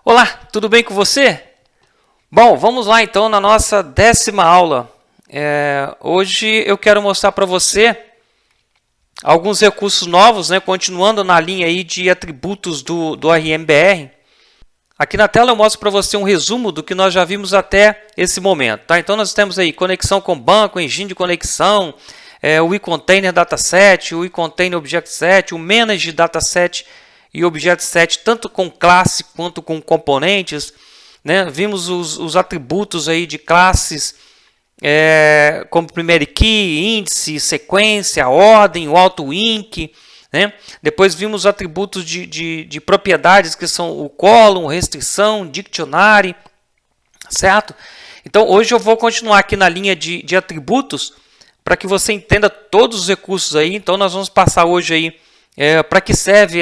Olá, tudo bem com você? Bom, vamos lá então na nossa 10ª aula. Hoje eu quero mostrar para você alguns recursos novos, continuando na linha aí de atributos do RMBR. Aqui na tela eu mostro para você um resumo do que nós já vimos até esse momento. Tá? Então nós temos aí conexão com banco, engine de conexão, o eContainer Dataset, o eContainer Object-Set, o Manage Dataset e Object-Set, tanto com classe quanto com componentes. Vimos os atributos aí de classes, como primary key, índice, sequência, ordem, o auto-inc. Depois vimos os atributos de propriedades, que são o column, restrição, dictionary, certo? Então hoje eu vou continuar aqui na linha de atributos, para que você entenda todos os recursos aí. Então nós vamos passar hoje aí para que serve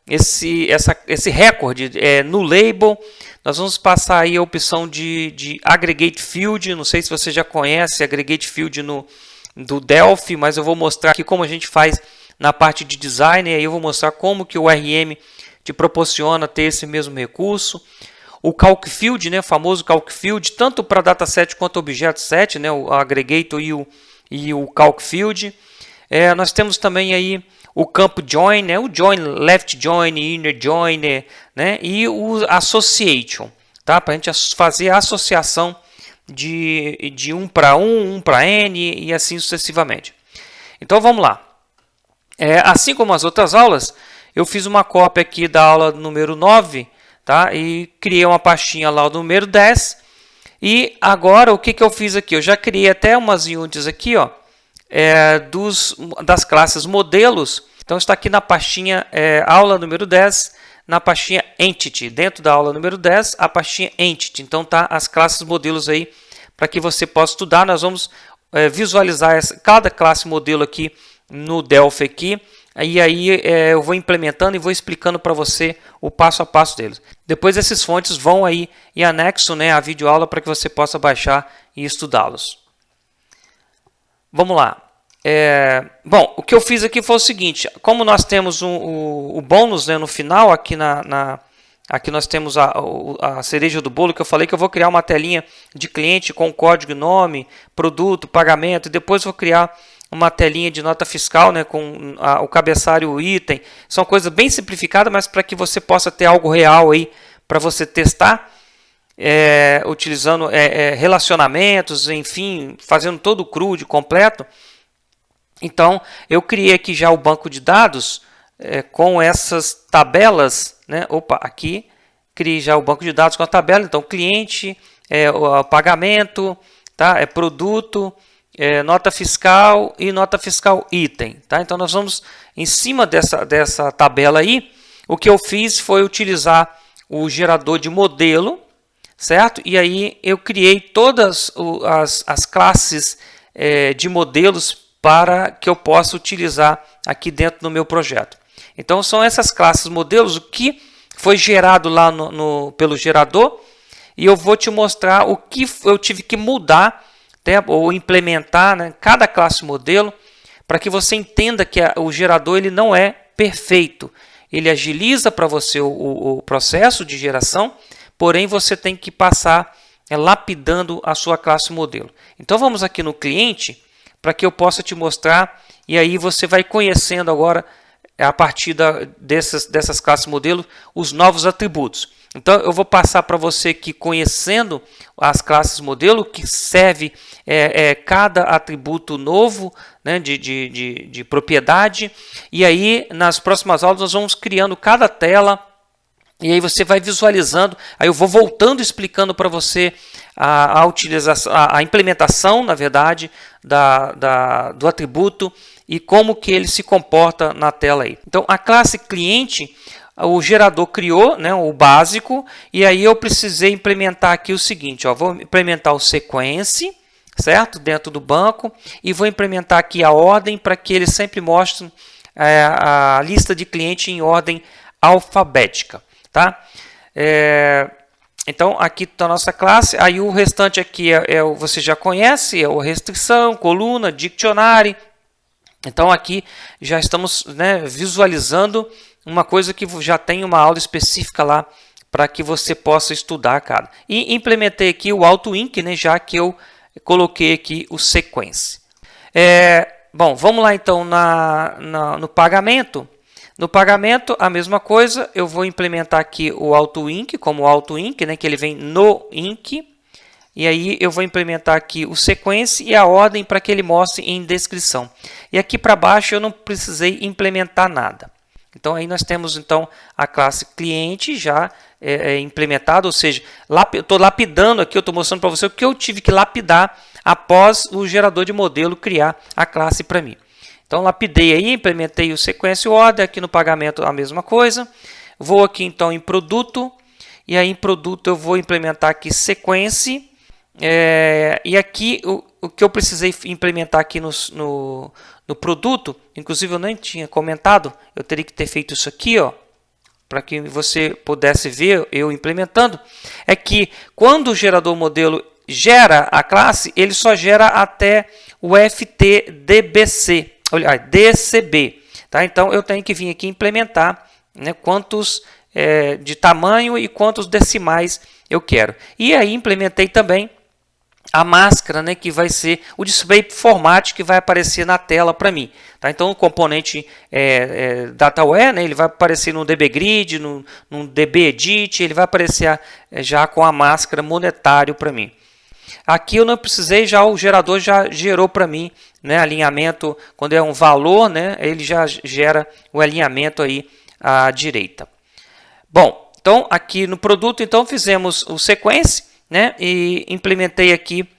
esse recorde no label. Nós vamos passar aí a opção de aggregate field. Não sei se você já conhece aggregate field do Delphi, mas eu vou mostrar aqui como a gente faz na parte de design, e aí eu vou mostrar como que o RM te proporciona ter esse mesmo recurso. O calc field, o famoso calc field, tanto para dataset quanto objeto set, o aggregator e o calc field. Nós temos também aí o campo join, o join, left join, inner join, e o association, tá? Para a gente fazer a associação de um para um para n e assim sucessivamente. Então vamos lá. Assim como as outras aulas, eu fiz uma cópia aqui da aula número 9, tá? E criei uma pastinha lá do número 10. E agora o que eu fiz aqui? Eu já criei até umas units aqui, ó, das classes modelos. Então está aqui na pastinha aula número 10, na pastinha entity. Dentro da aula número 10, a pastinha entity. Então tá as classes modelos aí para que você possa estudar. Nós vamos visualizar cada classe modelo aqui no Delphi aqui. E aí eu vou implementando e vou explicando para você o passo a passo deles. Depois esses fontes vão aí em anexo, a videoaula, para que você possa baixar e estudá-los. Vamos lá. Bom, o que eu fiz aqui foi o seguinte: como nós temos o bônus no final, aqui aqui nós temos a cereja do bolo, que eu falei que eu vou criar uma telinha de cliente com código, nome, produto, pagamento, e depois vou criar uma telinha de nota fiscal, com o cabeçalho, o item. São coisas bem simplificadas, mas para que você possa ter algo real aí para você testar, utilizando relacionamentos, enfim, fazendo todo o CRUD completo. Então, eu criei aqui já o banco de dados com essas tabelas. Aqui, criei já o banco de dados com a tabela. Então, cliente, o pagamento, tá? Produto, nota fiscal e nota fiscal item. Tá? Então, nós vamos, em cima dessa tabela aí, o que eu fiz foi utilizar o gerador de modelo, certo? E aí eu criei todas as classes de modelos para que eu possa utilizar aqui dentro do meu projeto. Então são essas classes modelos, o que foi gerado lá pelo gerador, e eu vou te mostrar o que eu tive que mudar, ou implementar, cada classe modelo, para que você entenda que o gerador ele não é perfeito. Ele agiliza para você o processo de geração, porém você tem que passar lapidando a sua classe modelo. Então vamos aqui no cliente, para que eu possa te mostrar, e aí você vai conhecendo agora, a partir dessas classes modelo, os novos atributos. Então eu vou passar para você aqui, conhecendo as classes modelo, que serve cada atributo novo, de propriedade, e aí nas próximas aulas nós vamos criando cada tela, e aí você vai visualizando. Aí eu vou voltando explicando para você a utilização, a implementação, na verdade, do atributo e como que ele se comporta na tela aí. Então, a classe cliente, o gerador criou, o básico, e aí eu precisei implementar aqui o seguinte, ó, vou implementar o sequence, certo? Dentro do banco, e vou implementar aqui a ordem para que ele sempre mostre a lista de cliente em ordem alfabética. Tá? Então aqui está a nossa classe. Aí o restante aqui você já conhece, é o restrição, coluna, dictionary. Então aqui já estamos visualizando uma coisa que já tem uma aula específica lá para que você possa estudar cada. E implementei aqui o AutoInc, né, já que eu coloquei aqui o sequence. Bom, vamos lá então no pagamento. No pagamento, a mesma coisa, eu vou implementar aqui o AutoInc, como AutoInc, né, que ele vem no Inc. E aí eu vou implementar aqui o sequence e a ordem para que ele mostre em descrição. E aqui para baixo eu não precisei implementar nada. Então aí nós temos então a classe cliente já implementada, ou seja, eu estou lapidando aqui, eu estou mostrando para você o que eu tive que lapidar após o gerador de modelo criar a classe para mim. Então lapidei aí, implementei o sequence order, aqui no pagamento a mesma coisa. Vou aqui então em produto, e aí em produto eu vou implementar aqui sequence. E aqui o que eu precisei implementar aqui no produto, inclusive eu nem tinha comentado, eu teria que ter feito isso aqui, ó, para que você pudesse ver eu implementando, é que quando o gerador modelo gera a classe, ele só gera até o ftdbc, DCB, tá? Então eu tenho que vir aqui implementar, né, quantos de tamanho e quantos decimais eu quero. E aí implementei também a máscara, né, que vai ser o display format que vai aparecer na tela para mim. Tá? Então o componente DataWare, né, ele vai aparecer no DBGrid, no DBEdit, ele vai aparecer já com a máscara monetário para mim. Aqui eu não precisei, já o gerador já gerou para mim, né, alinhamento, quando é um valor, né, ele já gera o alinhamento aí à direita. Bom, então aqui no produto então fizemos o sequence, né, e implementei aqui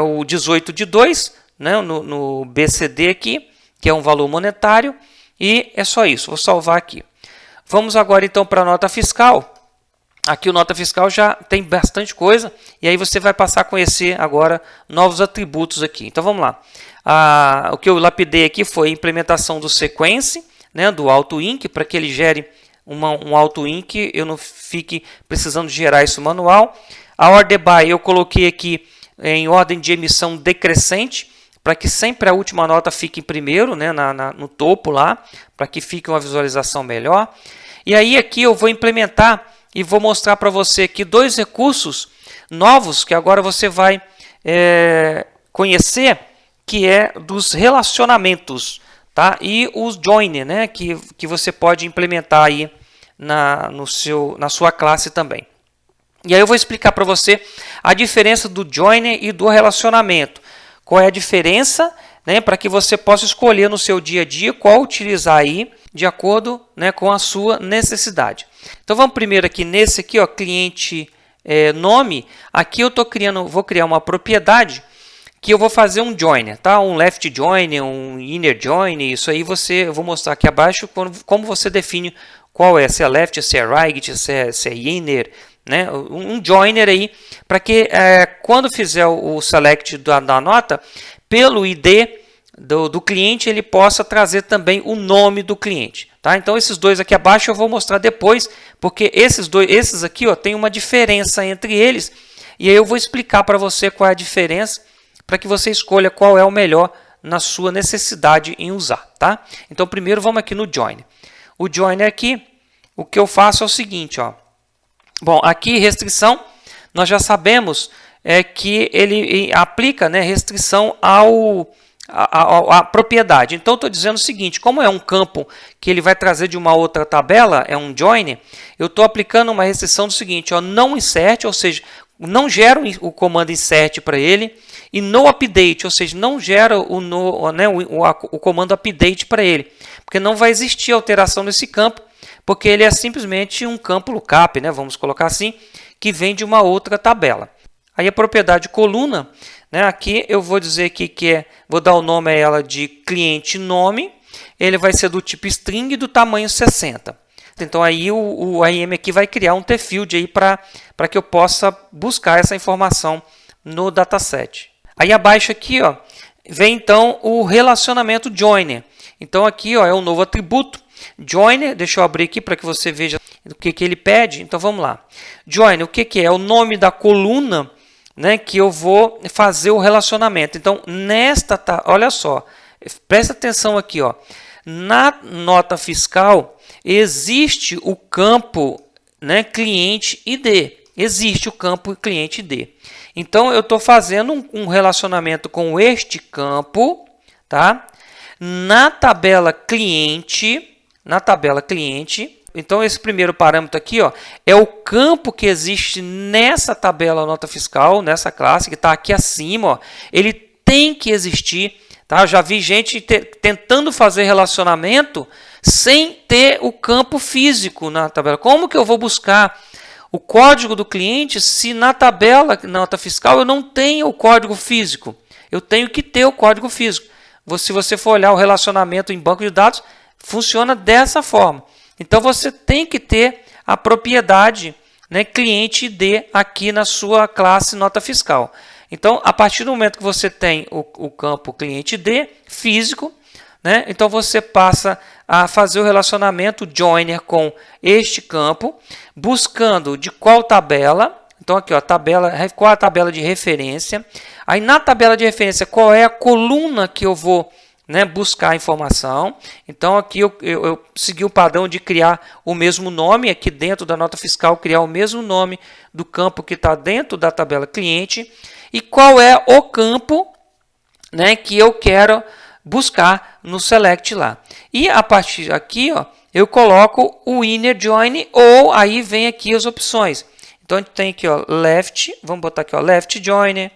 o 18 de 2, né, no BCD aqui, que é um valor monetário, e é só isso, vou salvar aqui. Vamos agora então para a nota fiscal. Aqui o nota fiscal já tem bastante coisa, e aí você vai passar a conhecer agora novos atributos aqui. Então vamos lá. O que eu lapidei aqui foi a implementação do sequence, né, do AutoInc, para que ele gere um AutoInc, eu não fique precisando gerar isso manual. A order by eu coloquei aqui em ordem de emissão decrescente, para que sempre a última nota fique em primeiro, né, no topo lá, para que fique uma visualização melhor. E aí aqui eu vou implementar e vou mostrar para você aqui dois recursos novos que agora você vai conhecer, que é dos relacionamentos, tá? E os join, né, que você pode implementar aí na sua classe também. E aí eu vou explicar para você a diferença do joiner e do relacionamento. Qual é a diferença, né, para que você possa escolher no seu dia a dia qual utilizar aí de acordo, né, com a sua necessidade. Então vamos primeiro aqui nesse aqui, ó, cliente nome. Aqui eu vou criar uma propriedade que eu vou fazer um joiner, tá? Um left joiner, um inner joiner. Isso aí eu vou mostrar aqui abaixo como você define qual é, se é left, se é right, se é inner, né? Um joiner aí, para que quando fizer o select da nota, pelo ID do cliente, ele possa trazer também o nome do cliente. Tá? Então esses dois aqui abaixo eu vou mostrar depois, porque esses aqui, ó, tem uma diferença entre eles, e aí eu vou explicar para você qual é a diferença, para que você escolha qual é o melhor na sua necessidade em usar. Tá? Então primeiro vamos aqui no join. O join aqui, o que eu faço é o seguinte, ó. Bom, aqui restrição, nós já sabemos que ele aplica, né, restrição a propriedade. Então, estou dizendo o seguinte, como é um campo que ele vai trazer de uma outra tabela, é um join, eu estou aplicando uma restrição do seguinte, ó, não insert, ou seja, não gero o comando insert para ele, e no update, ou seja, não gera o comando update para ele, porque não vai existir alteração nesse campo, porque ele é simplesmente um campo lookup, né, vamos colocar assim, que vem de uma outra tabela. Aí a propriedade coluna, né, aqui eu vou dizer aqui vou dar o nome a ela de cliente nome, ele vai ser do tipo string e do tamanho 60. Então aí o AIM aqui vai criar um tfield aí para que eu possa buscar essa informação no dataset. Aí abaixo aqui, ó, vem então o relacionamento joiner. Então aqui, ó, é um novo atributo. Joiner, deixa eu abrir aqui para que você veja o que ele pede. Então vamos lá. Joiner, o que é? É o nome da coluna, né, que eu vou fazer o relacionamento. Então olha só, presta atenção aqui, ó. Na nota fiscal existe o campo né, cliente ID. Existe o campo cliente ID. Então, eu estou fazendo um relacionamento com este campo, tá? Na tabela cliente, então esse primeiro parâmetro aqui, ó, é o campo que existe nessa tabela nota fiscal, nessa classe que está aqui acima, ó, ele tem que existir, tá? Eu já vi gente tentando fazer relacionamento sem ter o campo físico na tabela. Como que eu vou buscar o código do cliente se na tabela nota fiscal eu não tenho o código físico? Eu tenho que ter o código físico. Se você for olhar o relacionamento em banco de dados, funciona dessa forma. Então, você tem que ter a propriedade, né, cliente ID aqui na sua classe nota fiscal. Então, a partir do momento que você tem o campo cliente ID físico, né, então você passa a fazer o relacionamento joiner com este campo, buscando de qual tabela. Então, aqui, ó, qual a tabela de referência. Aí, na tabela de referência, qual é a coluna que eu vou, né, buscar a informação. Então, aqui eu segui o padrão de criar o mesmo nome, aqui dentro da nota fiscal, criar o mesmo nome do campo que está dentro da tabela cliente. E qual é o campo, né, que eu quero buscar no select lá. E a partir aqui, ó, eu coloco o inner join, ou aí vem aqui as opções. Então, a gente tem aqui, ó, left, vamos botar aqui, ó, left joiner,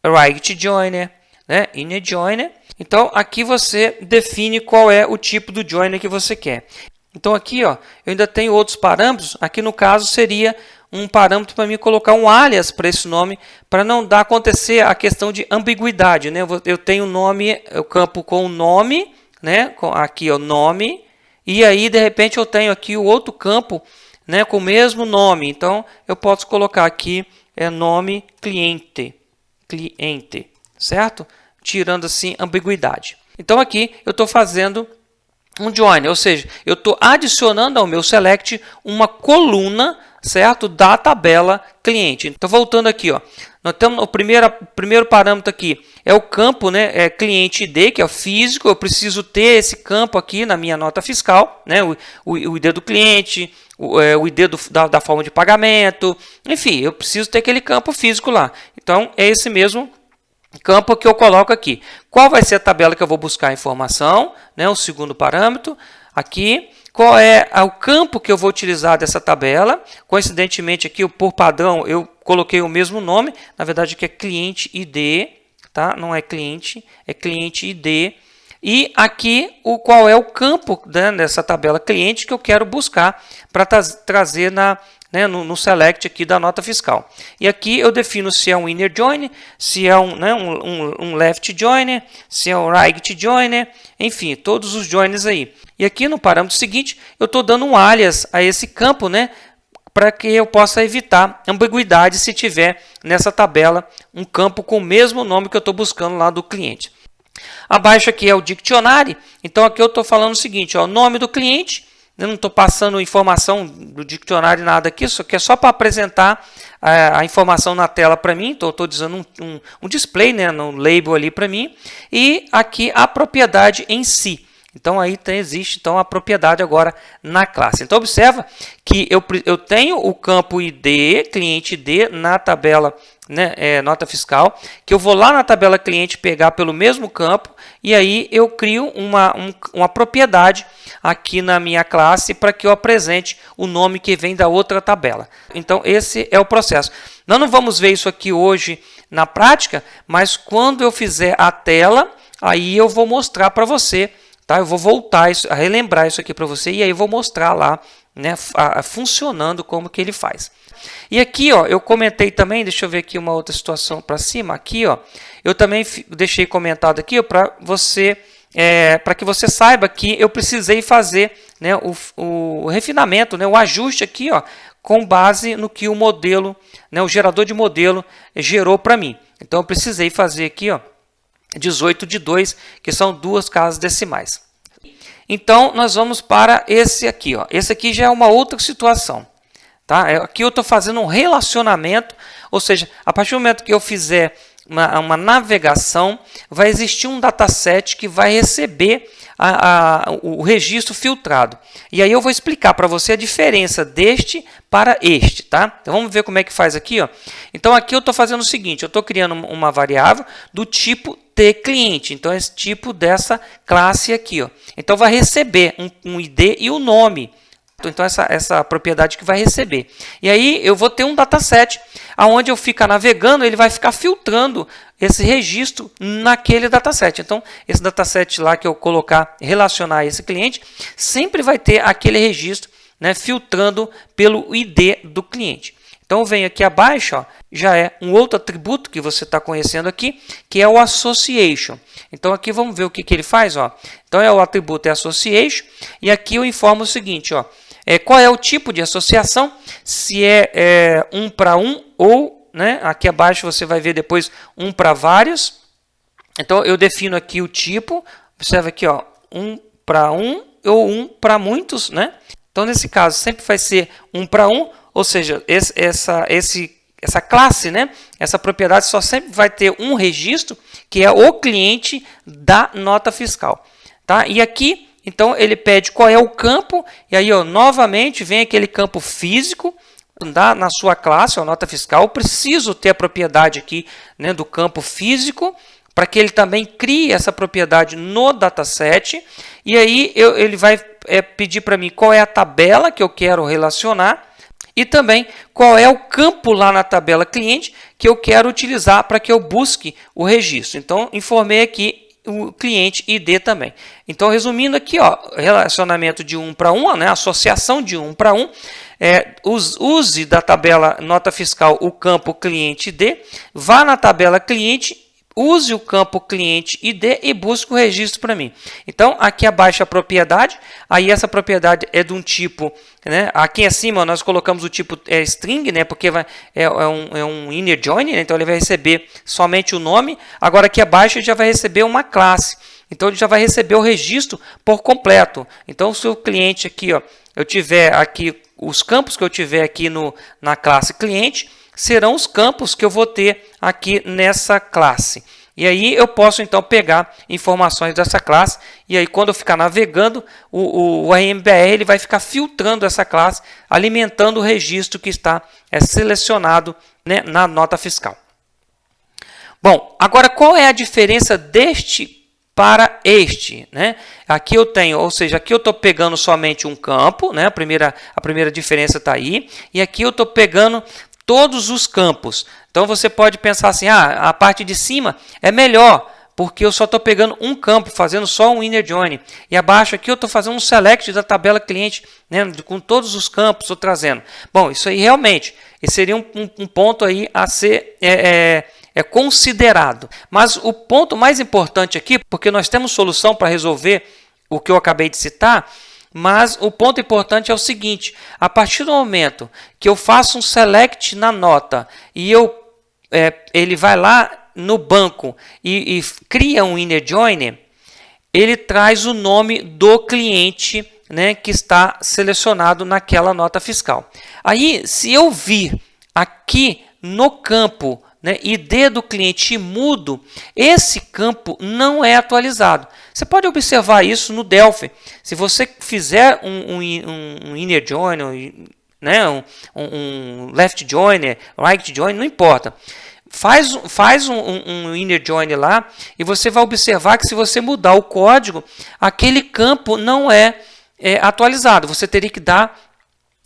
right joiner, né, inner joiner. Então, aqui você define qual é o tipo do joiner que você quer. Então, aqui, ó, eu ainda tenho outros parâmetros. Aqui, no caso, seria um parâmetro para mim colocar um alias para esse nome, para não dar acontecer a questão de ambiguidade, né? Eu tenho o nome, o campo com o nome, né? Aqui, ó, nome. E aí, de repente, eu tenho aqui o outro campo, né, com o mesmo nome. Então, eu posso colocar aqui nome cliente, certo? Tirando assim ambiguidade. Então aqui eu estou fazendo um join, ou seja, eu estou adicionando ao meu select uma coluna, certo, da tabela cliente. Então voltando aqui, ó, nós temos o primeiro parâmetro aqui é o campo, né, cliente ID, que é o físico. Eu preciso ter esse campo aqui na minha nota fiscal, né, o ID do cliente, o ID da forma de pagamento, enfim, eu preciso ter aquele campo físico lá. Então é esse mesmo campo que eu coloco aqui. Qual vai ser a tabela que eu vou buscar a informação, né? O segundo parâmetro aqui. Qual é o campo que eu vou utilizar dessa tabela? Coincidentemente aqui, por padrão, eu coloquei o mesmo nome. Na verdade, aqui é cliente ID, tá? Não é cliente, é cliente ID. E aqui, qual é o campo, né, dessa tabela cliente que eu quero buscar para trazer no select aqui da nota fiscal. E aqui eu defino se é um inner joiner, se é um left joiner, se é um right joiner, enfim, todos os joiners aí. E aqui no parâmetro seguinte, eu estou dando um alias a esse campo, né, para que eu possa evitar ambiguidade se tiver nessa tabela um campo com o mesmo nome que eu estou buscando lá do cliente. Abaixo aqui é o dictionary, então aqui eu estou falando o seguinte, ó, nome do cliente. Eu não estou passando informação do dicionário, nada aqui, isso aqui é só para apresentar a informação na tela para mim. Então, estou dizendo um display, né, no label ali para mim. E aqui a propriedade em si. Então, aí existe então, a propriedade agora na classe. Então, observa que eu tenho o campo ID, cliente ID, na tabela, né, nota fiscal, que eu vou lá na tabela cliente pegar pelo mesmo campo, e aí eu crio uma propriedade aqui na minha classe para que eu apresente o nome que vem da outra tabela. Então, esse é o processo. Nós não vamos ver isso aqui hoje na prática, mas quando eu fizer a tela, aí eu vou mostrar para você, tá? Eu vou voltar a relembrar isso aqui para você, e aí eu vou mostrar lá, né, funcionando como que ele faz. E aqui, ó, eu comentei também, deixa eu ver aqui uma outra situação para cima, aqui, ó, eu também deixei comentado aqui para você, para que você saiba que eu precisei fazer, né, o refinamento, né, o ajuste aqui, ó, com base no que o modelo, né, o gerador de modelo gerou para mim. Então, eu precisei fazer aqui, ó, 18 de 2, que são 2 casas decimais. Então, nós vamos para esse aqui, ó. Esse aqui já é uma outra situação. Tá? Aqui eu estou fazendo um relacionamento, ou seja, a partir do momento que eu fizer uma navegação, vai existir um dataset que vai receber o registro filtrado. E aí eu vou explicar para você a diferença deste para este, tá? Então vamos ver como é que faz aqui, ó. Então aqui eu estou fazendo o seguinte, eu estou criando uma variável do tipo tClient, então esse tipo dessa classe aqui, ó. Então vai receber um ID e o nome. Então essa propriedade que vai receber. E aí eu vou ter um dataset aonde eu ficar navegando, ele vai ficar filtrando esse registro naquele dataset. Então esse dataset lá que eu colocar, relacionar a esse cliente, sempre vai ter aquele registro, né, filtrando pelo ID do cliente. Então eu venho aqui abaixo, ó, já é um outro atributo que você está conhecendo aqui, que é o association. Então aqui vamos ver o que ele faz, ó. Então o atributo é association, e aqui eu informo o seguinte, ó. Qual é o tipo de associação, se é 1 para 1 ou, né, aqui abaixo você vai ver depois 1 para vários. Então eu defino aqui o tipo, observa aqui, ó, 1 para 1 ou 1 para muitos, né? Então nesse caso sempre vai ser 1 para 1, ou seja, essa classe, né, essa propriedade só sempre vai ter um registro, que é o cliente da nota fiscal. Tá? E aqui, então, ele pede qual é o campo, e aí, ó, novamente, vem aquele campo físico na sua classe, ó, nota fiscal. Eu preciso ter a propriedade aqui, né, do campo físico, para que ele também crie essa propriedade no dataset. E aí, ele vai pedir para mim qual é a tabela que eu quero relacionar, e também qual é o campo lá na tabela cliente que eu quero utilizar para que eu busque o registro. Então, informei aqui o cliente ID também. Então, resumindo aqui, ó, relacionamento de 1 para 1, né, associação de 1 para 1, use da tabela nota fiscal o campo cliente ID, vá na tabela cliente, use o campo cliente ID e busque o registro para mim. Então, aqui abaixo a propriedade, aí essa propriedade é de um tipo, né? Aqui acima nós colocamos o tipo string, né? Porque é um inner join, né? Então ele vai receber somente o nome. Agora aqui abaixo ele já vai receber uma classe. Então ele já vai receber o registro por completo. Então se o cliente aqui, ó, eu tiver aqui os campos que eu tiver aqui na classe cliente, serão os campos que eu vou ter aqui nessa classe. E aí eu posso então pegar informações dessa classe, e aí quando eu ficar navegando, o RMBR ele vai ficar filtrando essa classe, alimentando o registro que está selecionado, né, na nota fiscal. Bom, agora qual é a diferença deste para este, né? Aqui eu tenho, ou seja, aqui eu estou pegando somente um campo, né? A primeira diferença está aí, e aqui eu estou pegando todos os campos. Então você pode pensar assim, a parte de cima é melhor, porque eu só estou pegando um campo, fazendo só um inner join. E abaixo aqui eu estou fazendo um select da tabela cliente, né, com todos os campos, estou trazendo. Bom, isso aí realmente, esse seria um ponto aí a ser considerado. Mas o ponto mais importante aqui, porque nós temos solução para resolver o que eu acabei de citar, mas o ponto importante é o seguinte, a partir do momento que eu faço um select na nota e ele vai lá no banco e cria um inner join, ele traz o nome do cliente, né, que está selecionado naquela nota fiscal. Aí, se eu vir aqui no campo, né, ID do cliente mudo, esse campo não é atualizado. Você pode observar isso no Delphi. Se você fizer um inner join, né, um left join, right join, não importa. Faz um inner join lá e você vai observar que se você mudar o código, aquele campo não é atualizado. Você teria que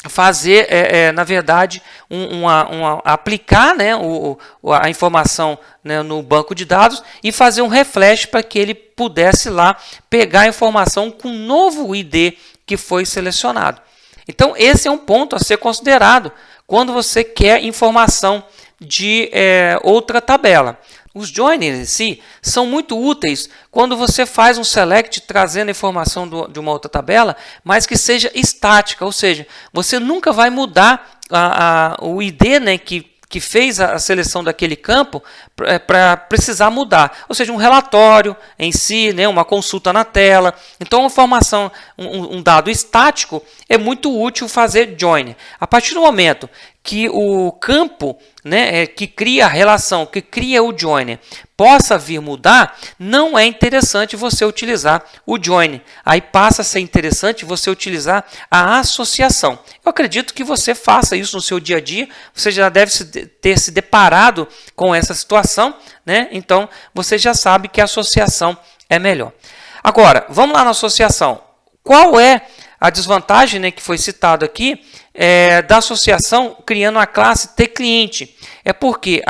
fazer, na verdade, aplicar, né, a informação, né, no banco de dados e fazer um refresh para que ele pudesse lá pegar a informação com o novo ID que foi selecionado. Então, esse é um ponto a ser considerado quando você quer informação de outra tabela. Os joiners em si são muito úteis quando você faz um select trazendo informação de uma outra tabela, mas que seja estática, ou seja, você nunca vai mudar o ID, né, que fez a seleção daquele campo para precisar mudar. Ou seja, um relatório em si, né, uma consulta na tela. Então, uma informação, um dado estático, é muito útil fazer join. A partir do momento que o campo, né, que cria a relação, que cria o joiner, possa vir mudar, não é interessante você utilizar o join. Aí passa a ser interessante você utilizar a associação. Eu acredito que você faça isso no seu dia a dia, você já deve ter se deparado com essa situação, né? Então você já sabe que a associação é melhor. Agora, vamos lá na associação. Qual é a desvantagem, né, que foi citado aqui, da associação criando a classe tClient? É porque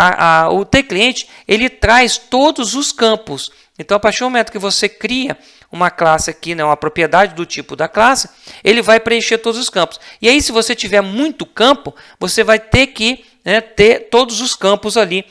o tClient ele traz todos os campos. Então, a partir do momento que você cria uma classe aqui, né, uma propriedade do tipo da classe, ele vai preencher todos os campos. E aí, se você tiver muito campo, você vai ter que, né, ter todos os campos ali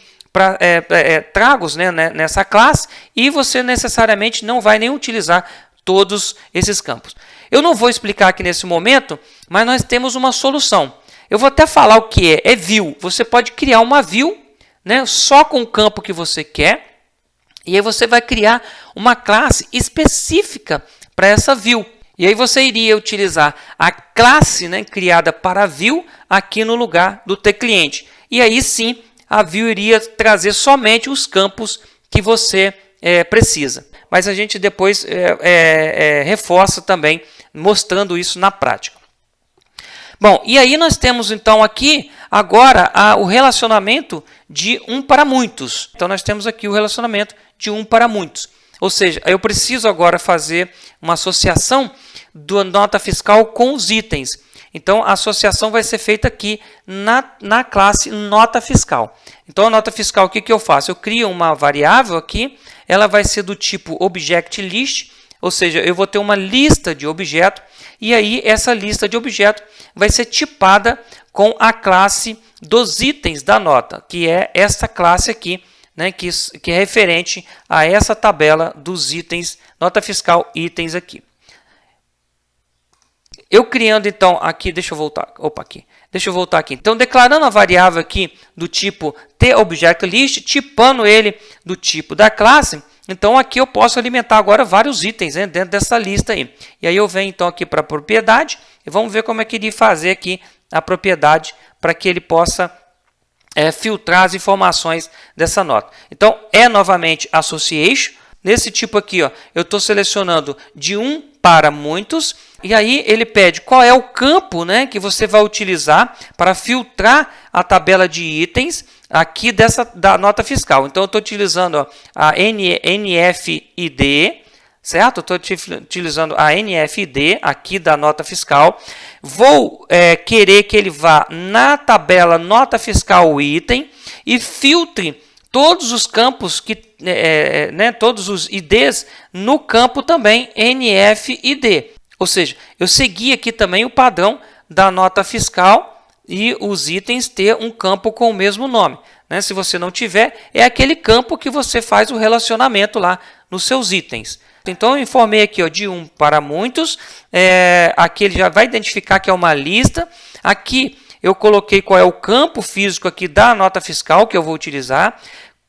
tragos, né, nessa classe, e você necessariamente não vai nem utilizar todos esses campos. Eu não vou explicar aqui nesse momento, mas nós temos uma solução. Eu vou até falar o que é view. Você pode criar uma view, né, só com o campo que você quer, e aí você vai criar uma classe específica para essa view. E aí você iria utilizar a classe, né, criada para a view aqui no lugar do tClient. E aí sim, a view iria trazer somente os campos que você precisa. Mas a gente depois reforça também, mostrando isso na prática. Bom, e aí nós temos então aqui agora o relacionamento de um para muitos. Então nós temos aqui o relacionamento de um para muitos. Ou seja, eu preciso agora fazer uma associação da nota fiscal com os itens. Então a associação vai ser feita aqui na classe nota fiscal. Então a nota fiscal, o que eu faço? Eu crio uma variável aqui, ela vai ser do tipo object_list, ou seja, eu vou ter uma lista de objetos, e aí essa lista de objetos vai ser tipada com a classe dos itens da nota, que é essa classe aqui, né, que é referente a essa tabela dos itens, nota fiscal itens aqui. Eu criando então aqui, deixa eu voltar aqui. Então declarando a variável aqui do tipo tObjectList, tipando ele do tipo da classe. Então aqui eu posso alimentar agora vários itens, né, dentro dessa lista aí. E aí eu venho então aqui para a propriedade e vamos ver como é que ele fazer aqui a propriedade para que ele possa filtrar as informações dessa nota. Então novamente association. Nesse tipo aqui, ó, eu estou selecionando de um para muitos, e aí ele pede qual é o campo, né, que você vai utilizar para filtrar a tabela de itens aqui da nota fiscal. Então eu estou utilizando, ó, a NFID, certo? Estou utilizando a NFID aqui da nota fiscal. Vou querer que ele vá na tabela nota fiscal item e filtre todos os campos, todos os IDs no campo também NFID. Ou seja, eu segui aqui também o padrão da nota fiscal e os itens ter um campo com o mesmo nome. Né? Se você não tiver, é aquele campo que você faz o relacionamento lá nos seus itens. Então eu informei aqui, ó, de um para muitos. Aqui ele já vai identificar que é uma lista. Aqui eu coloquei qual é o campo físico aqui da nota fiscal que eu vou utilizar,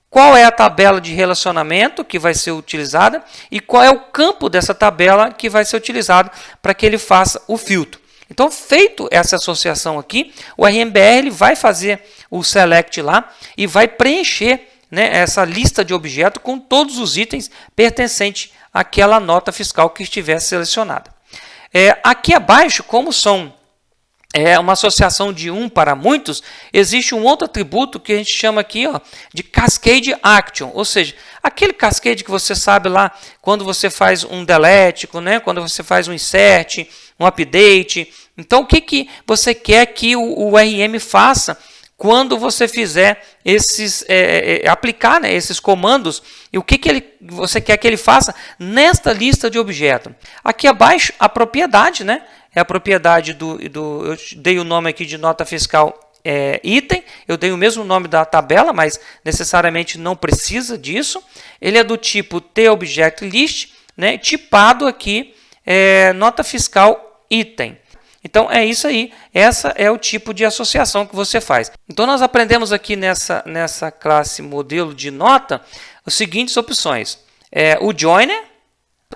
qual é a tabela de relacionamento que vai ser utilizada e qual é o campo dessa tabela que vai ser utilizado para que ele faça o filtro. Então, feito essa associação aqui, o RMBR ele vai fazer o select lá e vai preencher, né, essa lista de objetos com todos os itens pertencentes àquela nota fiscal que estiver selecionada. Aqui abaixo, como são uma associação de um para muitos, existe um outro atributo que a gente chama aqui, ó, de Cascade Action, ou seja, aquele cascade que você sabe lá quando você faz um delete, né, quando você faz um insert, um update. Então, o que você quer que o RM faça quando você fizer aplicar, né, esses comandos, e o que você quer que ele faça nesta lista de objetos? Aqui abaixo, a propriedade, né? É a propriedade eu dei o nome aqui de nota fiscal item, eu dei o mesmo nome da tabela, mas necessariamente não precisa disso. Ele é do tipo tObjectList, né, tipado aqui nota fiscal item. Então é isso aí, essa é o tipo de associação que você faz. Então nós aprendemos aqui nessa classe modelo de nota as seguintes opções. O joiner,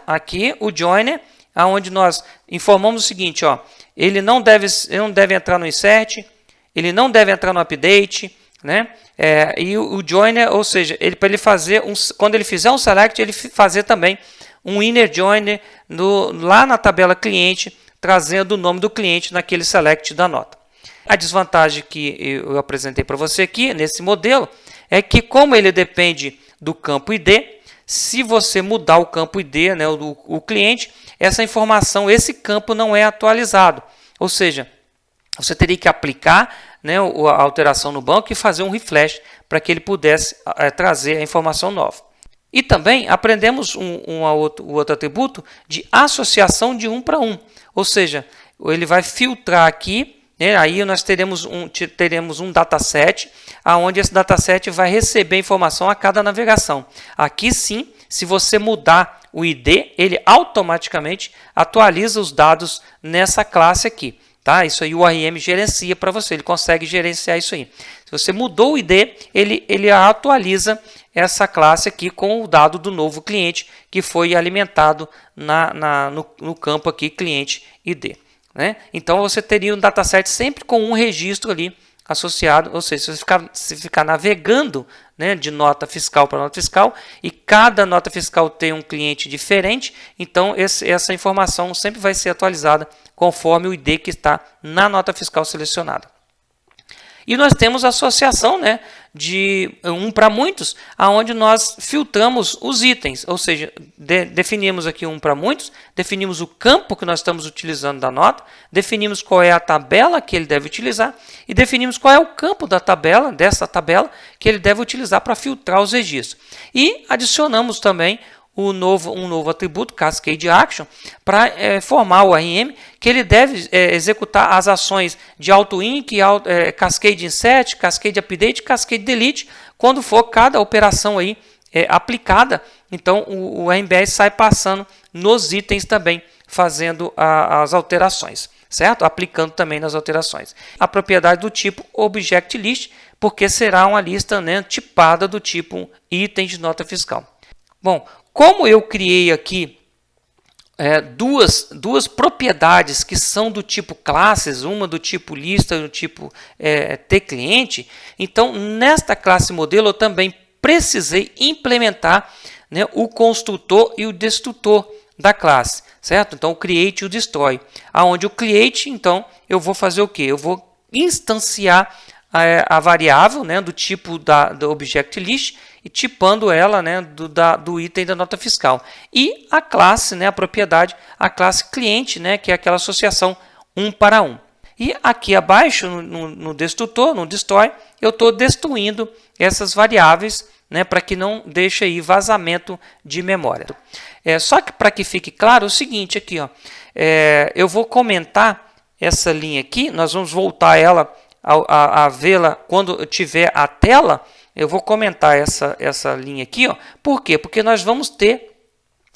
aqui o joiner, onde nós informamos o seguinte, ó, ele não deve entrar no insert, ele não deve entrar no update, né? E o joiner, ou seja, para ele fazer quando ele fizer um select, ele fazer também um inner joiner lá na tabela cliente, trazendo o nome do cliente naquele select da nota. A desvantagem que eu apresentei para você aqui nesse modelo é que, como ele depende do campo ID, se você mudar o campo ID, né, o cliente, essa informação, esse campo não é atualizado. Ou seja, você teria que aplicar, né, a alteração no banco e fazer um refresh para que ele pudesse trazer a informação nova. E também aprendemos o outro atributo de associação de 1 para 1. Ou seja, ele vai filtrar aqui, né, aí nós teremos um dataset, onde esse dataset vai receber informação a cada navegação. Aqui sim, se você mudar o ID, ele automaticamente atualiza os dados nessa classe aqui. Tá? Isso aí o ORM gerencia para você, ele consegue gerenciar isso aí. Se você mudou o ID, ele atualiza essa classe aqui com o dado do novo cliente que foi alimentado no campo aqui cliente ID. Né? Então você teria um dataset sempre com um registro ali associado, ou seja, se você ficar navegando, né, de nota fiscal para nota fiscal e cada nota fiscal tem um cliente diferente, então essa informação sempre vai ser atualizada conforme o ID que está na nota fiscal selecionada. E nós temos a associação, né, de 1 para muitos, onde nós filtramos os itens, ou seja, definimos aqui 1 para muitos, definimos o campo que nós estamos utilizando da nota, definimos qual é a tabela que ele deve utilizar e definimos qual é o campo dessa tabela que ele deve utilizar para filtrar os registros. E adicionamos também um novo atributo, Cascade Action, para formar o ORM, que ele deve executar as ações de auto-inc, Cascade Insert, Cascade Update, Cascade Delete, quando for cada operação aí aplicada. Então o RMBS sai passando nos itens também, fazendo as alterações, certo? Aplicando também nas alterações. A propriedade do tipo Object List, porque será uma lista, né, tipada do tipo item de nota fiscal. Bom, como eu criei aqui duas propriedades que são do tipo classes, uma do tipo lista e do tipo tClient, então nesta classe modelo eu também precisei implementar, né, o construtor e o destrutor da classe, certo? Então o create e o destroy, aonde o create, então eu vou fazer o que? Eu vou instanciar a variável, né, do tipo do Object List e tipando ela, né, do item da nota fiscal. E a classe, né, a propriedade, a classe cliente, né, que é aquela associação 1 para 1. E aqui abaixo, no destrutor, no destroy, eu estou destruindo essas variáveis, né, para que não deixe aí vazamento de memória. Só que para que fique claro, é o seguinte aqui, ó, eu vou comentar essa linha aqui, nós vamos voltar ela a vê-la quando eu tiver a tela. Eu vou comentar essa linha aqui, ó. Por quê? Porque nós vamos ter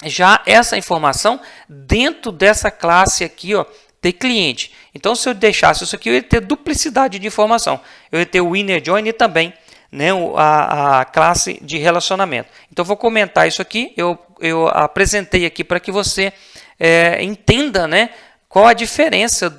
já essa informação dentro dessa classe aqui, ó, tClient. Então, se eu deixasse isso aqui, eu ia ter duplicidade de informação. Eu ia ter o inner join e também, né, a classe de relacionamento. Então, eu vou comentar isso aqui. Eu apresentei aqui para que você entenda, né, qual a diferença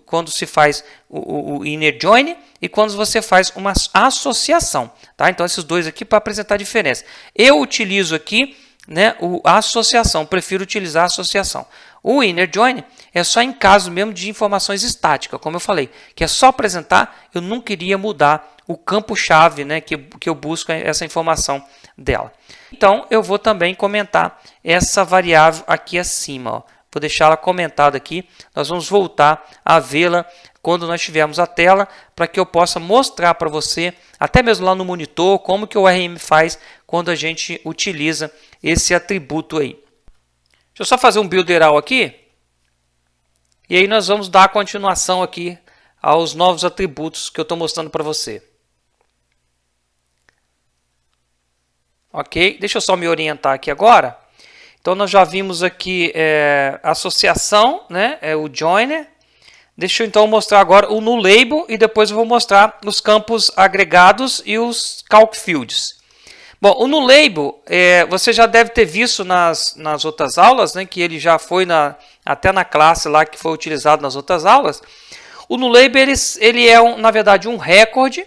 quando se faz o inner join e quando você faz uma associação. Tá? Então, esses dois aqui para apresentar a diferença. Eu utilizo aqui, né, a associação, prefiro utilizar a associação. O inner join é só em caso mesmo de informações estáticas, como eu falei, que é só apresentar, eu não queria mudar o campo-chave, né, que eu busco essa informação dela. Então, eu vou também comentar essa variável aqui acima, ó. Vou deixá-la comentada aqui. Nós vamos voltar a vê-la quando nós tivermos a tela, para que eu possa mostrar para você, até mesmo lá no monitor, como que o ORM faz quando a gente utiliza esse atributo aí. Deixa eu só fazer um builder all aqui. E aí nós vamos dar continuação aqui aos novos atributos que eu estou mostrando para você. Ok? Deixa eu só me orientar aqui agora. Então, nós já vimos aqui associação, né? O joiner. Deixa eu então mostrar agora o null label e depois eu vou mostrar os campos agregados e os calc fields. Bom, o null label, você já deve ter visto nas outras aulas, né? Que ele já foi até na classe lá que foi utilizado nas outras aulas. O NuLabel ele é, na verdade, um recorde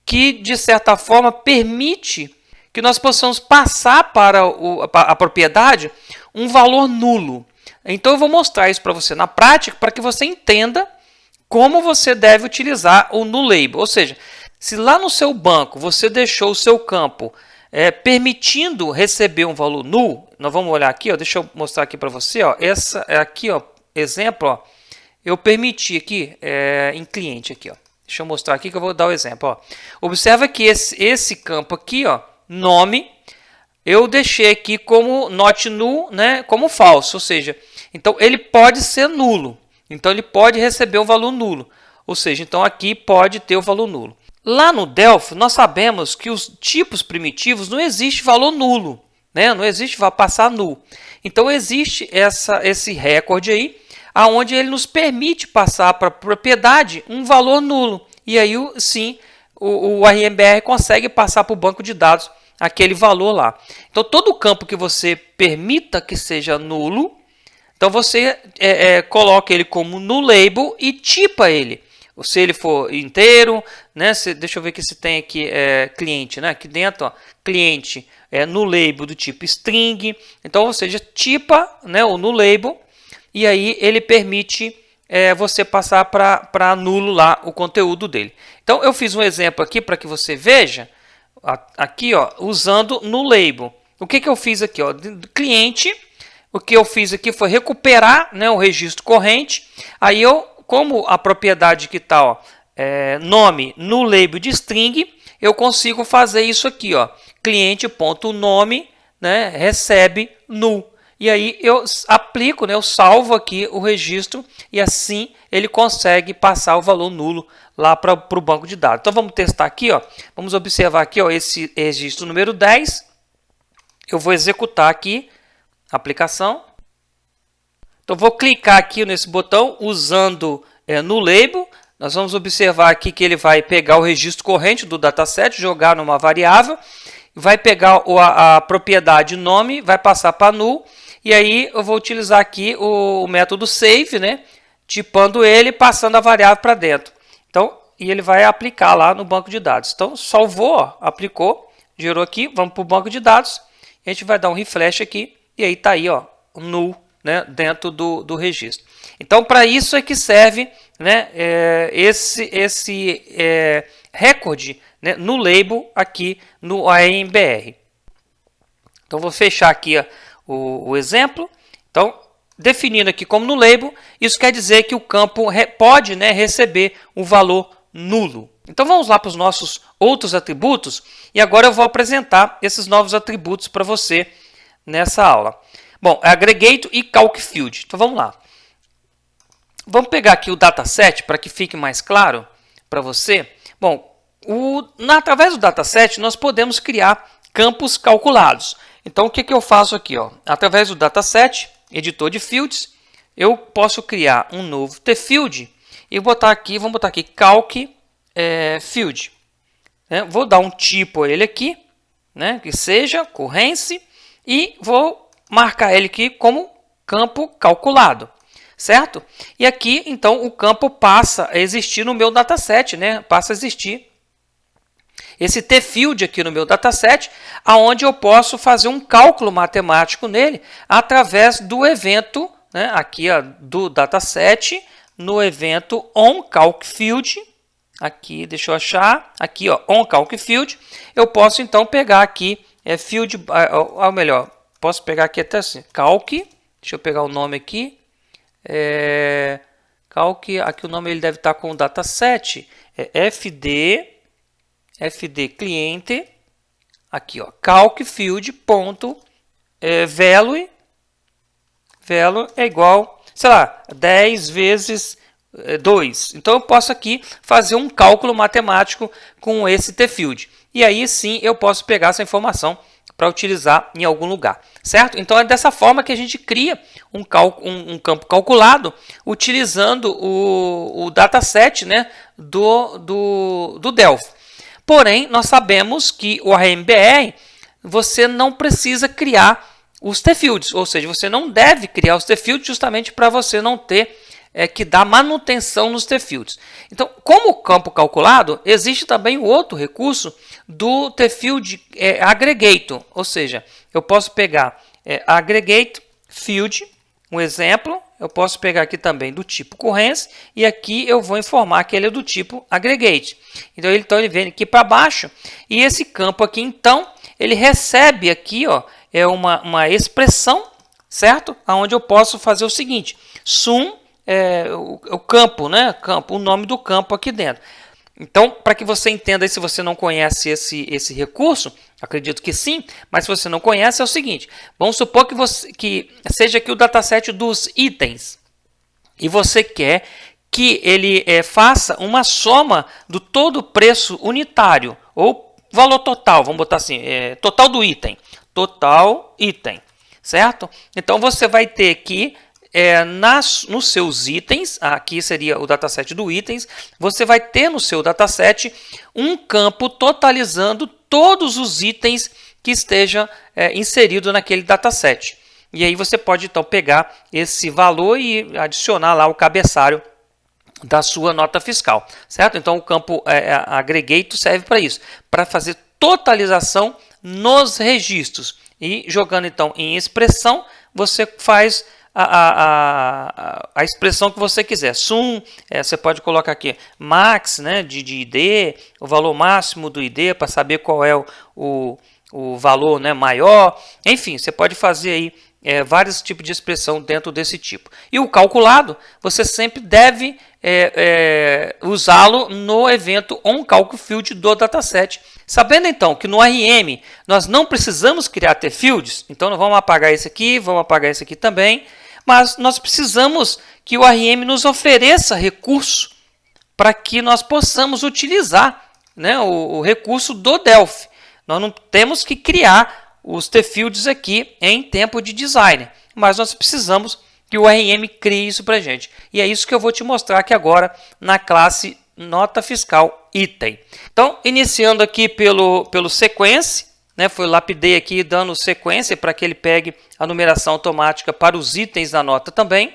que, de certa forma, permite que nós possamos passar para a propriedade um valor nulo. Então, eu vou mostrar isso para você na prática, para que você entenda como você deve utilizar o NuLabel. Ou seja, se lá no seu banco você deixou o seu campo permitindo receber um valor null, nós vamos olhar aqui, ó, deixa eu mostrar aqui para você, ó, essa é aqui, ó, exemplo, ó, eu permiti aqui em cliente aqui, ó. Deixa eu mostrar aqui que eu vou dar o exemplo, ó. Observa que esse campo aqui, ó, nome, eu deixei aqui como not null, né, como falso, ou seja, então ele pode ser nulo. Então ele pode receber um valor nulo, ou seja, então aqui pode ter o valor nulo. Lá no Delphi, nós sabemos que os tipos primitivos não existe valor nulo, né? Não existe passar null. Então existe esse recorde aí, aonde ele nos permite passar para a propriedade um valor nulo. E aí sim, o RMBR consegue passar para o banco de dados aquele valor lá. Então todo campo que você permita que seja nulo, então você coloca ele como NuLabel e tipa ele. Se ele for inteiro, né? Deixa eu ver que se tem aqui cliente, né? Aqui dentro, ó, cliente NuLabel do tipo string. Então, ou seja, tipa, né, o NuLabel e aí ele permite você passar para nulo lá o conteúdo dele. Então, eu fiz um exemplo aqui para que você veja aqui, ó, usando NuLabel. O que eu fiz aqui, ó, cliente? O que eu fiz aqui foi recuperar, né, o registro corrente. Aí como a propriedade que está nome NuLabel de string, eu consigo fazer isso aqui, ó, cliente.nome, né, recebe null. E aí eu aplico, né, eu salvo aqui o registro e assim ele consegue passar o valor nulo lá para o banco de dados. Então vamos testar aqui, ó, vamos observar aqui, ó, esse registro número 10. Eu vou executar aqui a aplicação. Então, vou clicar aqui nesse botão usando NuLabel. Nós vamos observar aqui que ele vai pegar o registro corrente do dataset, jogar numa variável, vai pegar a propriedade nome, vai passar para null, e aí eu vou utilizar aqui o método save, né, tipando ele, passando a variável para dentro. Então, e ele vai aplicar lá no banco de dados. Então, salvou, ó, aplicou, gerou aqui, vamos para o banco de dados, a gente vai dar um refresh aqui, e aí está aí, ó, null, né, dentro do registro. Então, para isso é que serve, né, esse recorde, né, NuLabel aqui no RMBR. Então, vou fechar aqui o exemplo. Então, definindo aqui como NuLabel, isso quer dizer que o campo pode, né, receber um valor nulo. Então, vamos lá para os nossos outros atributos. E agora eu vou apresentar esses novos atributos para você nessa aula. Bom, Aggregate e Calc Field. Então, vamos lá. Vamos pegar aqui o dataset para que fique mais claro para você. Bom, através do dataset, nós podemos criar campos calculados. Então, o que eu faço aqui? Ó? Através do dataset, editor de fields, eu posso criar um novo tfield e vamos botar aqui Calc Field. Vou dar um tipo a ele aqui, né, que seja currency, e vou marcar ele aqui como campo calculado, certo? E aqui, então, o campo passa a existir no meu dataset, né? Passa a existir esse tfield aqui no meu dataset, aonde eu posso fazer um cálculo matemático nele através do evento, né? Aqui, ó, do dataset, no evento onCalcField. Aqui, deixa eu achar, aqui, ó, onCalcField. Eu posso, então, pegar aqui, field, ou melhor, posso pegar aqui até assim, calc, deixa eu pegar o nome aqui, calc, aqui o nome ele deve estar com o dataset, fd cliente, aqui, ó, calcfield.value, value é igual, sei lá, 10 vezes 2. Então eu posso aqui fazer um cálculo matemático com esse tfield. E aí sim eu posso pegar essa informação para utilizar em algum lugar, certo? Então é dessa forma que a gente cria um campo calculado utilizando o dataset, né, do Delphi. Porém, nós sabemos que o RMBR você não precisa criar os tfields, ou seja, você não deve criar os tfields justamente para você não ter que dá manutenção nos T-fields. Então, como campo calculado, existe também o outro recurso do T-field aggregate, ou seja, eu posso pegar aggregate field, um exemplo, eu posso pegar aqui também do tipo currency, e aqui eu vou informar que ele é do tipo aggregate. Então ele vem aqui para baixo, e esse campo aqui, então, ele recebe aqui uma expressão, certo? Onde eu posso fazer o seguinte, sum, o campo, né? O nome do campo aqui dentro. Então, para que você entenda, se você não conhece esse recurso, acredito que sim, mas se você não conhece, é o seguinte, vamos supor que seja aqui o dataset dos itens, e você quer que ele faça uma soma do todo preço unitário, ou valor total, vamos botar assim, total do item, certo? Então, você vai ter que nos seus itens, aqui seria o dataset do itens, você vai ter no seu dataset um campo totalizando todos os itens que estejam inseridos naquele dataset. E aí você pode então pegar esse valor e adicionar lá o cabeçalho da sua nota fiscal, certo? Então o campo aggregate serve para isso, para fazer totalização nos registros. E jogando então em expressão, você faz a expressão que você quiser. Sum, você pode colocar aqui max, né, de ID, o valor máximo do ID, para saber qual é o valor, né, maior. Enfim, você pode fazer aí vários tipos de expressão dentro desse tipo. E o calculado, você sempre deve usá-lo no evento onCalcField do dataset. Sabendo então que no RM nós não precisamos criar T-fields, então nós vamos apagar esse aqui, vamos apagar esse aqui também, mas nós precisamos que o RM nos ofereça recurso para que nós possamos utilizar, né, o recurso do Delphi. Nós não temos que criar os T-fields aqui em tempo de design, mas nós precisamos que o RM crie isso para a gente. E é isso que eu vou te mostrar aqui agora na classe nota fiscal item. Então, iniciando aqui pelo sequence, né, foi lapidei aqui dando sequência para que ele pegue a numeração automática para os itens da nota também.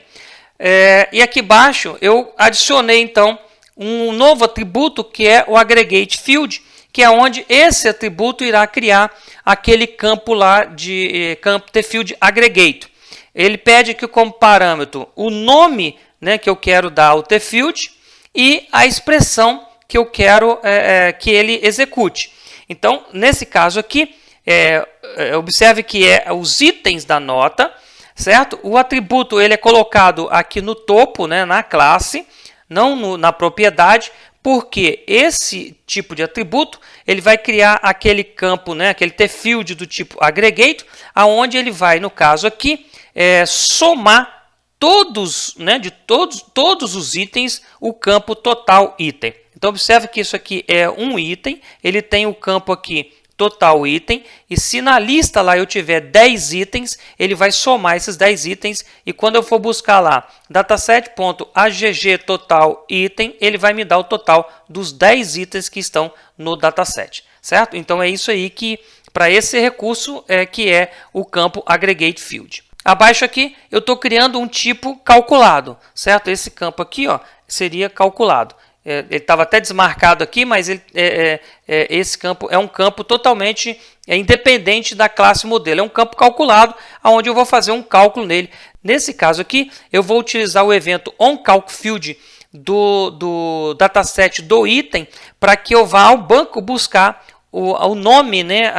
E aqui embaixo eu adicionei então um novo atributo que é o aggregate field, que é onde esse atributo irá criar aquele campo lá de campo T-field aggregate. Ele pede aqui como parâmetro o nome, né, que eu quero dar ao T-field e a expressão que eu quero que ele execute. Então, nesse caso aqui, observe que os itens da nota, certo? O atributo ele é colocado aqui no topo, né, na classe, não na propriedade, porque esse tipo de atributo ele vai criar aquele campo, né, aquele T-field do tipo aggregate, aonde ele vai, no caso aqui, somar todos, né, de todos os itens, o campo total item. Então observe que isso aqui é um item, ele tem o campo aqui total item, e se na lista lá eu tiver 10 itens, ele vai somar esses 10 itens, e quando eu for buscar lá dataset.agg total item, ele vai me dar o total dos 10 itens que estão no dataset, certo? Então é isso aí que, para esse recurso, que é o campo aggregate field. Abaixo aqui eu estou criando um tipo calculado, certo? Esse campo aqui seria calculado. Ele estava até desmarcado aqui, mas esse campo é um campo totalmente independente da classe modelo. É um campo calculado, onde eu vou fazer um cálculo nele. Nesse caso aqui, eu vou utilizar o evento onCalcField do dataset do item para que eu vá ao banco buscar o nome, né,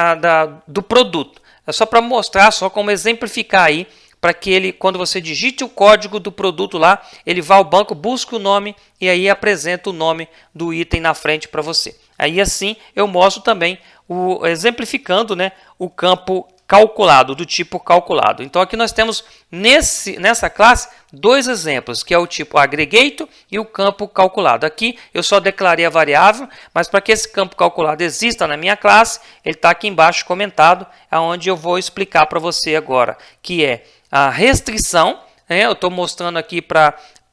do produto. É só para mostrar, só como exemplificar aí, para que ele, quando você digite o código do produto lá, ele vá ao banco, busca o nome e aí apresenta o nome do item na frente para você. Aí assim eu mostro também, exemplificando, né, o campo calculado, do tipo calculado. Então aqui nós temos nessa classe dois exemplos, que é o tipo aggregate e o campo calculado. Aqui eu só declarei a variável, mas para que esse campo calculado exista na minha classe, ele está aqui embaixo comentado, onde eu vou explicar para você agora, que é a restrição, né? Eu estou mostrando aqui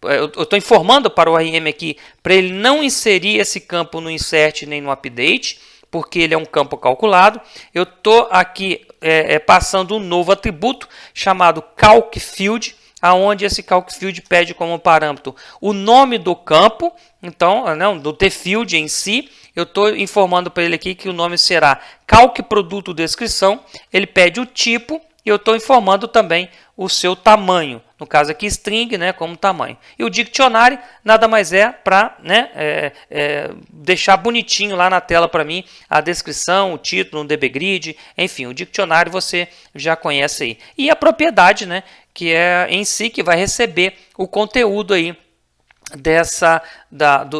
eu estou informando para o RM aqui para ele não inserir esse campo no insert nem no update, porque ele é um campo calculado. Eu estou aqui passando um novo atributo chamado calcField, aonde esse calc field pede como parâmetro o nome do campo, então, não, do tfield em si. Eu estou informando para ele aqui que o nome será calc produto descrição. Ele pede o tipo e eu estou informando também o seu tamanho. No caso aqui, string, né, como tamanho. E o dictionary nada mais é para, né, deixar bonitinho lá na tela para mim a descrição, o título, um dbgrid, enfim, o diccionário você já conhece aí. E a propriedade, né, que é em si que vai receber o conteúdo aí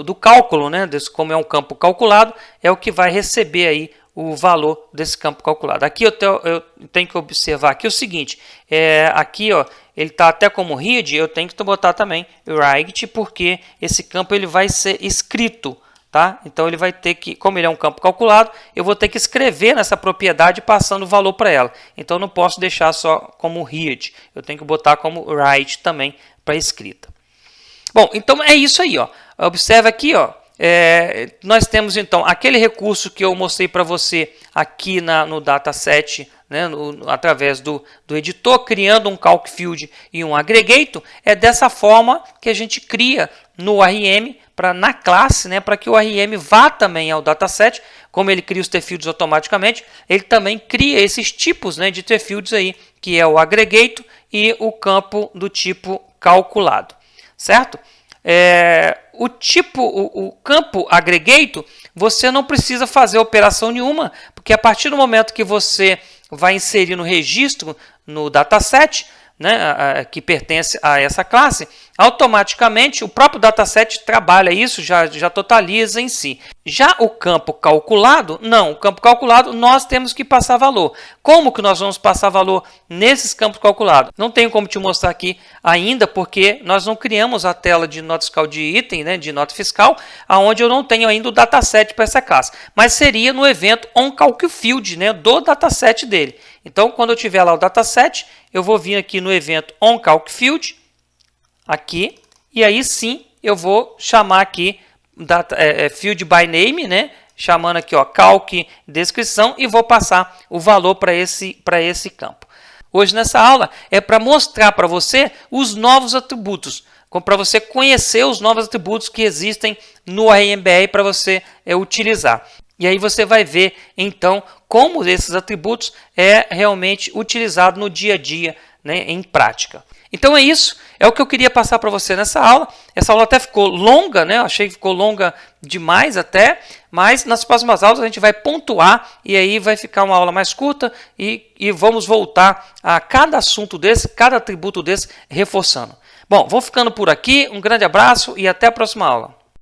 do cálculo, né, como é um campo calculado, é o que vai receber aí o valor desse campo calculado. Aqui eu tenho que observar aqui o seguinte, aqui ó, ele está até como read, eu tenho que botar também write, porque esse campo ele vai ser escrito, tá? Então ele vai ter que, como ele é um campo calculado, eu vou ter que escrever nessa propriedade passando o valor para ela. Então eu não posso deixar só como read, eu tenho que botar como write também para escrita. Bom, então é isso aí, ó. Observe aqui, ó. Nós temos então aquele recurso que eu mostrei para você aqui no dataset, né, através do editor, criando um calc field e um aggregator. É dessa forma que a gente cria no ARM, na classe, né, para que o ARM vá também ao dataset. Como ele cria os tfields automaticamente, ele também cria esses tipos, né, de tfields aí, que é o aggregator e o campo do tipo calculado, certo? O campo aggregator, você não precisa fazer operação nenhuma, porque a partir do momento que você vai inserir no registro, no dataset, né, que pertence a essa classe, automaticamente o próprio dataset trabalha isso, já totaliza em si. Já o campo calculado, não. O campo calculado nós temos que passar valor. Como que nós vamos passar valor nesses campos calculados? Não tenho como te mostrar aqui ainda, porque nós não criamos a tela de nota fiscal de item, né, de nota fiscal, onde eu não tenho ainda o dataset para essa classe. Mas seria no evento onCalcField, né, do dataset dele. Então, quando eu tiver lá o dataset, eu vou vir aqui no evento onCalcField, aqui, e aí sim eu vou chamar aqui field by name, né? Chamando aqui, ó, calc descrição, e vou passar o valor para esse campo. Hoje nessa aula é para mostrar para você os novos atributos, para você conhecer os novos atributos que existem no ARMBR para você utilizar. E aí você vai ver então como esses atributos é realmente utilizado no dia a dia, né, em prática. Então é isso, é o que eu queria passar para você nessa aula. Essa aula até ficou longa, né? Eu achei que ficou longa demais até, mas nas próximas aulas a gente vai pontuar e aí vai ficar uma aula mais curta e vamos voltar a cada assunto desse, cada atributo desse, reforçando. Bom, vou ficando por aqui, um grande abraço e até a próxima aula.